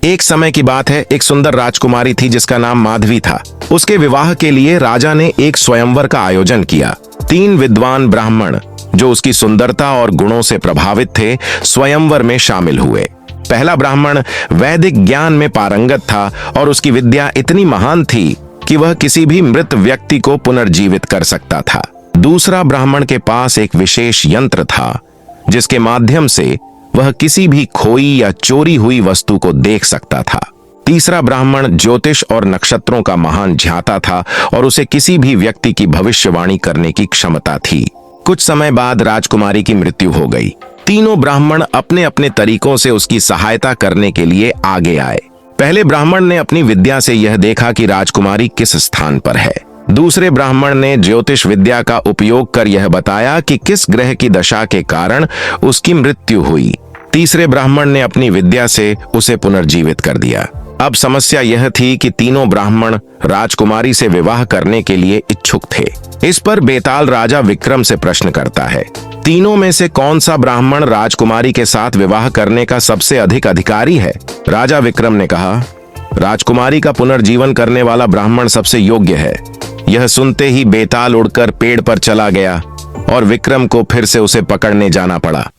एक समय की बात है, एक सुंदर राजकुमारी थी जिसका नाम माधवी था। उसके विवाह के लिए राजा ने एक स्वयंवर का आयोजन किया। 3 विद्वान ब्राह्मण जो उसकी सुंदरता और गुणों से प्रभावित थे, स्वयंवर में शामिल हुए। पहला ब्राह्मण वैदिक ज्ञान में पारंगत था और उसकी विद्या इतनी महान थी कि वह किसी भी मृत व्यक्ति को पुनर्जीवित कर सकता था। दूसरा ब्राह्मण के पास एक विशेष यंत्र था जिसके माध्यम से वह किसी भी खोई या चोरी हुई वस्तु को देख सकता था। तीसरा ब्राह्मण ज्योतिष और नक्षत्रों का महान ज्ञाता था और उसे किसी भी व्यक्ति की भविष्यवाणी करने की क्षमता थी। कुछ समय बाद राजकुमारी की मृत्यु हो गई। तीनों ब्राह्मण अपने अपने तरीकों से उसकी सहायता करने के लिए आगे आए। पहले ब्राह्मण ने अपनी विद्या से यह देखा कि राजकुमारी किस स्थान पर है। दूसरे ब्राह्मण ने ज्योतिष विद्या का उपयोग कर यह बताया कि किस ग्रह की दशा के कारण उसकी मृत्यु हुई। तीसरे ब्राह्मण ने अपनी विद्या से उसे पुनर्जीवित कर दिया। अब समस्या यह थी कि तीनों ब्राह्मण राजकुमारी से विवाह करने के लिए इच्छुक थे। इस पर बेताल राजा विक्रम से प्रश्न करता है, तीनों में से कौन सा ब्राह्मण राजकुमारी के साथ विवाह करने का सबसे अधिक अधिकारी है? राजा विक्रम ने कहा, राजकुमारी का पुनर्जीवन करने वाला ब्राह्मण सबसे योग्य है। यह सुनते ही बेताल उड़कर पेड़ पर चला गया और विक्रम को फिर से उसे पकड़ने जाना पड़ा।